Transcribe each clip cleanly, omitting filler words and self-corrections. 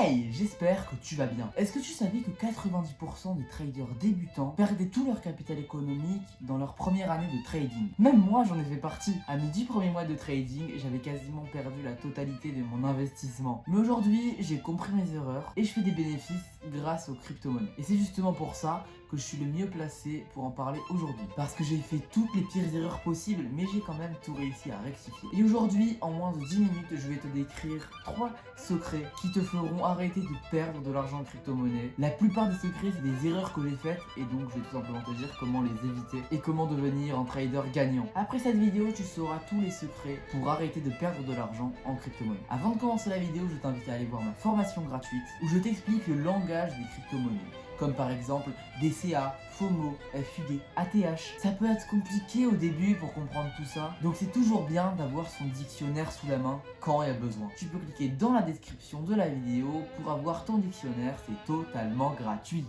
Hey, j'espère que tu vas bien. Est-ce que tu savais que 90% des traders débutants perdaient tout leur capital économique dans leur première année de trading? Même moi, j'en ai fait partie. À mes 10 premiers mois de trading, j'avais quasiment perdu la totalité de mon investissement. Mais aujourd'hui, j'ai compris mes erreurs et je fais des bénéfices grâce aux crypto-monnaies. Et c'est justement pour ça que je suis le mieux placé pour en parler aujourd'hui. Parce que j'ai fait toutes les pires erreurs possibles, mais j'ai quand même tout réussi à rectifier. Et aujourd'hui, en moins de 10 minutes, je vais te décrire 3 secrets qui te feront arrêter de perdre de l'argent en crypto-monnaie. La plupart des secrets, c'est des erreurs que j'ai faites, et donc je vais tout simplement te dire comment les éviter et comment devenir un trader gagnant. Après cette vidéo, tu sauras tous les secrets pour arrêter de perdre de l'argent en crypto-monnaie. Avant de commencer la vidéo, je t'invite à aller voir ma formation gratuite où je t'explique le langage des crypto-monnaies. Comme par exemple DCA, FOMO, FUD, ATH. Ça peut être compliqué au début pour comprendre tout ça, donc c'est toujours bien d'avoir son dictionnaire sous la main quand il y a besoin. Tu peux cliquer dans la description de la vidéo pour avoir ton dictionnaire, c'est totalement gratuit.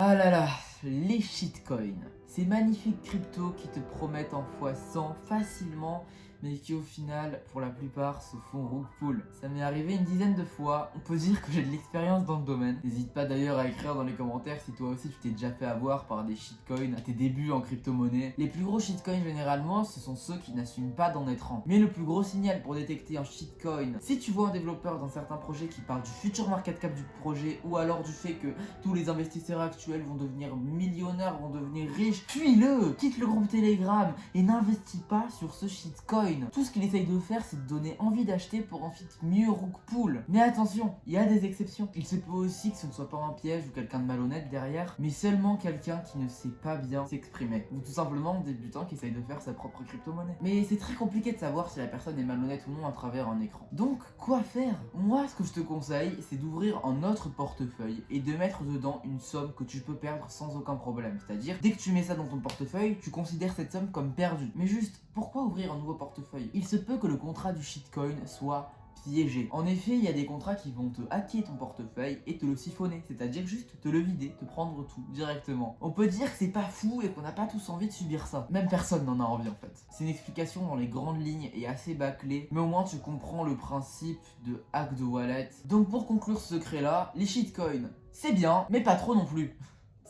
Ah là là, les shitcoins. Ces magnifiques cryptos qui te promettent en x100 facilement, mais qui au final, pour la plupart, se font rug pull. Ça m'est arrivé une dizaine de fois, on peut dire que j'ai de l'expérience dans le domaine. N'hésite pas d'ailleurs à écrire dans les commentaires si toi aussi tu t'es déjà fait avoir par des shitcoins à tes débuts en crypto-monnaie. Les plus gros shitcoins généralement, ce sont ceux qui n'assument pas d'en être un. Mais le plus gros signal pour détecter un shitcoin, si tu vois un développeur dans certains projets qui parle du futur market cap du projet, ou alors du fait que tous les investisseurs actuels vont devenir millionnaires, vont devenir riches, suis-le, quitte le groupe Telegram et n'investis pas sur ce shitcoin. Tout ce qu'il essaye de faire, c'est de donner envie d'acheter pour ensuite mieux rug pull. Mais attention, il y a des exceptions. Il se peut aussi que ce ne soit pas un piège ou quelqu'un de malhonnête derrière, mais seulement quelqu'un qui ne sait pas bien s'exprimer. Ou tout simplement un débutant qui essaye de faire sa propre crypto-monnaie. Mais c'est très compliqué de savoir si la personne est malhonnête ou non à travers un écran. Donc, quoi faire? Moi, ce que je te conseille, c'est d'ouvrir un autre portefeuille et de mettre dedans une somme que tu peux perdre sans aucun problème. C'est-à-dire, dès que tu mets ça dans ton portefeuille, tu considères cette somme comme perdue. Mais juste, pourquoi ouvrir un nouveau portefeuille? Il se peut que le contrat du shitcoin soit piégé. En effet, il y a des contrats qui vont te hacker ton portefeuille et te le siphonner, c'est-à-dire juste te le vider, te prendre tout directement. On peut dire que c'est pas fou et qu'on n'a pas tous envie de subir ça. Même personne n'en a envie en fait. C'est une explication dans les grandes lignes et assez bâclée, mais au moins tu comprends le principe de hack de wallet. Donc pour conclure ce secret-là, les shitcoins, c'est bien, mais pas trop non plus.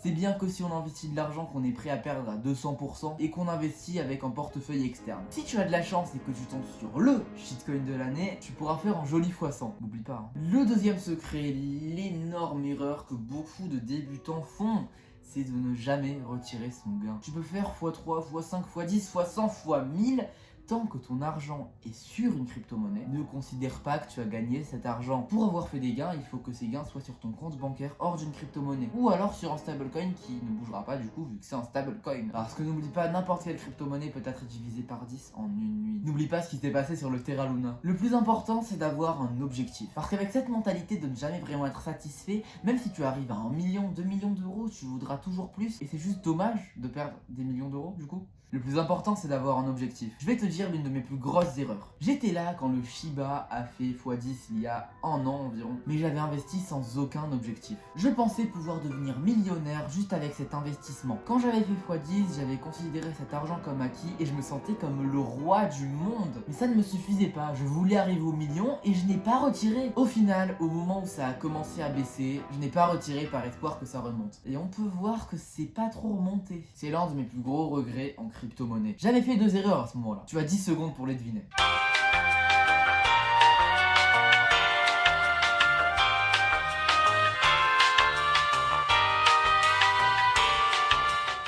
C'est bien que si on investit de l'argent qu'on est prêt à perdre à 200% et qu'on investit avec un portefeuille externe. Si tu as de la chance et que tu tombes sur le shitcoin de l'année, tu pourras faire un joli x100. N'oublie pas. Le deuxième secret, l'énorme erreur que beaucoup de débutants font, c'est de ne jamais retirer son gain. Tu peux faire x3, x5, x10, x100, x1000. Tant que ton argent est sur une crypto-monnaie, ne considère pas que tu as gagné cet argent. Pour avoir fait des gains, il faut que ces gains soient sur ton compte bancaire hors d'une crypto-monnaie. Ou alors sur un stablecoin qui ne bougera pas du coup vu que c'est un stablecoin. Parce que n'oublie pas, n'importe quelle crypto-monnaie peut être divisée par 10 en une nuit. N'oublie pas ce qui s'est passé sur le Terra Luna. Le plus important, c'est d'avoir un objectif. Parce qu'avec cette mentalité de ne jamais vraiment être satisfait, même si tu arrives à 1 million, 2 millions d'euros, tu voudras toujours plus. Et c'est juste dommage de perdre des millions d'euros du coup. Le plus important, c'est d'avoir un objectif. Je vais te dire l'une de mes plus grosses erreurs. J'étais là quand le Shiba a fait x10 il y a un an environ, mais j'avais investi sans aucun objectif. Je pensais pouvoir devenir millionnaire juste avec cet investissement. Quand j'avais fait x10, j'avais considéré cet argent comme acquis et je me sentais comme le roi du monde. Mais ça ne me suffisait pas, je voulais arriver au million et je n'ai pas retiré. Au final, au moment où ça a commencé à baisser, je n'ai pas retiré par espoir que ça remonte. Et on peut voir que c'est pas trop remonté. C'est l'un de mes plus gros regrets en crypto-monnaie. J'avais fait 2 erreurs à ce moment-là. Tu as 10 secondes pour les deviner.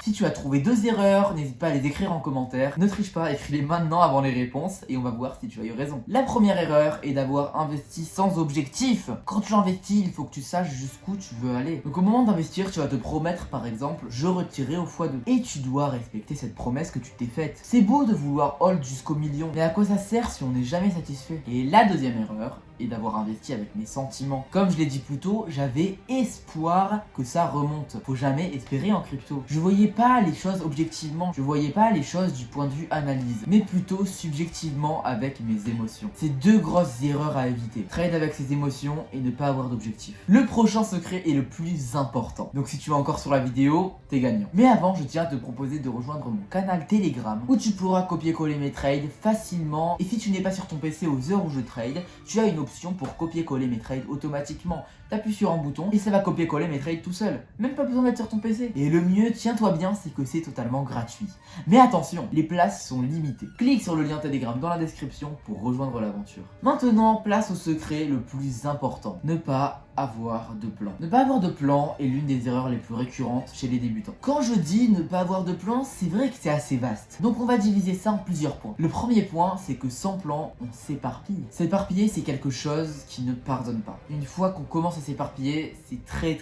Si tu as trouvé 2 erreurs, n'hésite pas à les écrire en commentaire. Ne triche pas, écris-les maintenant avant les réponses et on va voir si tu as eu raison. La première erreur est d'avoir investi sans objectif. Quand tu investis, il faut que tu saches jusqu'où tu veux aller. Donc au moment d'investir, tu vas te promettre par exemple, je retirerai au x2. Et tu dois respecter cette promesse que tu t'es faite. C'est beau de vouloir hold jusqu'au million, mais à quoi ça sert si on n'est jamais satisfait? Et la deuxième erreur et d'avoir investi avec mes sentiments. Comme je l'ai dit plus tôt, j'avais espoir que ça remonte. Faut jamais espérer en crypto. Je voyais pas les choses objectivement, je voyais pas les choses du point de vue analyse, mais plutôt subjectivement avec mes émotions. C'est deux grosses erreurs à éviter. Trade avec ses émotions et ne pas avoir d'objectif. Le prochain secret est le plus important. Donc si tu es encore sur la vidéo, t'es gagnant. Mais avant, je tiens à te proposer de rejoindre mon canal Telegram où tu pourras copier-coller mes trades facilement. Et si tu n'es pas sur ton PC aux heures où je trade, tu as une option pour copier-coller mes trades automatiquement. T'appuies sur un bouton et ça va copier-coller mes trades tout seul. Même pas besoin d'être sur ton PC. Et le mieux, tiens-toi bien, c'est que c'est totalement gratuit. Mais attention, les places sont limitées. Clique sur le lien Telegram dans la description pour rejoindre l'aventure. Maintenant, place au secret le plus important. Ne pas avoir de plan. Ne pas avoir de plan est l'une des erreurs les plus récurrentes chez les débutants. Quand je dis ne pas avoir de plan, c'est vrai que c'est assez vaste. Donc on va diviser ça en plusieurs points. Le premier point, c'est que sans plan, on s'éparpille. S'éparpiller, c'est quelque chose qui ne pardonne pas. Une fois qu'on commence à s'éparpiller, c'est très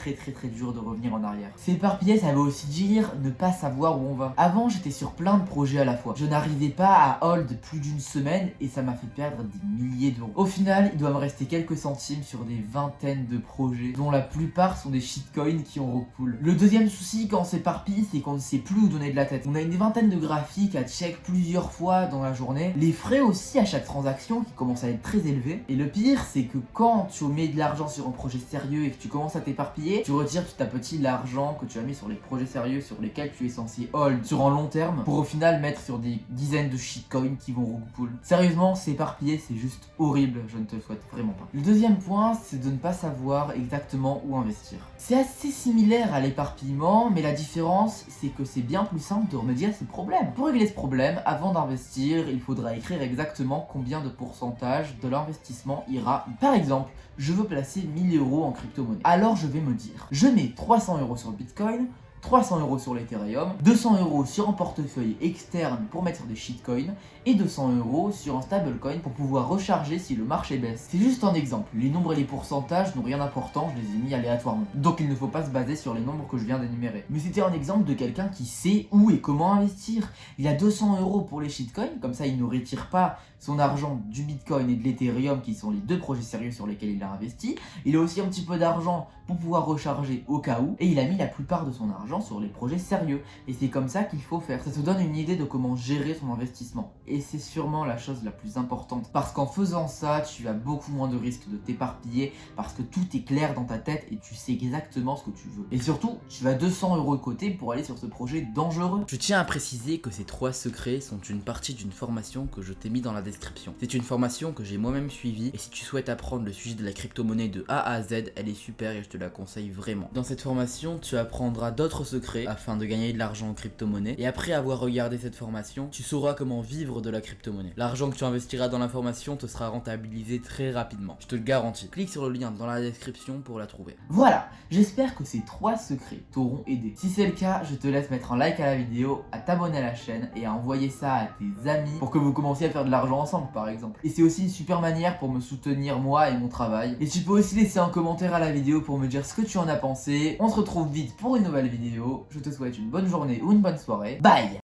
dur de revenir en arrière. S'éparpiller, ça veut aussi dire ne pas savoir où on va. Avant, j'étais sur plein de projets à la fois. Je n'arrivais pas à hold plus d'une semaine et ça m'a fait perdre des milliers d'euros. Au final, il doit me rester quelques centimes sur des vingtaines de projets, dont la plupart sont des shitcoins qui ont repool. Le deuxième souci quand on s'éparpille, c'est qu'on ne sait plus où donner de la tête. On a une vingtaine de graphiques à check plusieurs fois dans la journée. Les frais aussi à chaque transaction qui commencent à être très élevés. Et le pire, c'est que quand tu mets de l'argent sur un projet sérieux et que tu commences à t'éparpiller, tu retires petit à petit l'argent que tu as mis sur les projets sérieux sur lesquels tu es censé hold sur un long terme pour au final mettre sur des dizaines de shitcoins qui vont repool. Sérieusement, s'éparpiller, c'est juste horrible. Je ne te le souhaite vraiment pas. Le deuxième point, c'est de ne pas savoir exactement où investir. C'est assez similaire à l'éparpillement, mais la différence, c'est que c'est bien plus simple de remédier à ce problème. Pour régler ce problème, avant d'investir, il faudra écrire exactement combien de pourcentage de l'investissement ira. Par exemple, je veux placer 1000 € en crypto-monnaie. Alors je vais me dire, je mets 300 € sur le Bitcoin, 300 € sur l'Ethereum, 200 € sur un portefeuille externe pour mettre sur des shitcoins et 200 € sur un stablecoin pour pouvoir recharger si le marché baisse. C'est juste un exemple, les nombres et les pourcentages n'ont rien d'important, je les ai mis aléatoirement. Donc il ne faut pas se baser sur les nombres que je viens d'énumérer. Mais c'était un exemple de quelqu'un qui sait où et comment investir. Il a 200 € pour les shitcoins, comme ça il ne retire pas son argent du Bitcoin et de l'Ethereum qui sont les deux projets sérieux sur lesquels il a investi. Il a aussi un petit peu d'argent pour pouvoir recharger au cas où et il a mis la plupart de son argent sur les projets sérieux. Et c'est comme ça qu'il faut faire. Ça te donne une idée de comment gérer son investissement. Et c'est sûrement la chose la plus importante. Parce qu'en faisant ça, tu as beaucoup moins de risques de t'éparpiller parce que tout est clair dans ta tête et tu sais exactement ce que tu veux. Et surtout, tu as 200 € de côté pour aller sur ce projet dangereux. Je tiens à préciser que ces 3 secrets sont une partie d'une formation que je t'ai mis dans la description. C'est une formation que j'ai moi-même suivie et si tu souhaites apprendre le sujet de la crypto-monnaie de A à Z, elle est super et je te la conseille vraiment. Dans cette formation, tu apprendras d'autres secrets afin de gagner de l'argent en crypto-monnaie et après avoir regardé cette formation, tu sauras comment vivre de la crypto-monnaie. L'argent que tu investiras dans la formation te sera rentabilisé très rapidement, je te le garantis. Clique sur le lien dans la description pour la trouver. Voilà, j'espère que ces 3 secrets t'auront aidé. Si c'est le cas, je te laisse mettre un like à la vidéo, à t'abonner à la chaîne et à envoyer ça à tes amis pour que vous commenciez à faire de l'argent ensemble par exemple. Et c'est aussi une super manière pour me soutenir moi et mon travail. Et tu peux aussi laisser un commentaire à la vidéo pour me dire ce que tu en as pensé. On se retrouve vite pour une nouvelle vidéo. Je te souhaite une bonne journée ou une bonne soirée. Bye!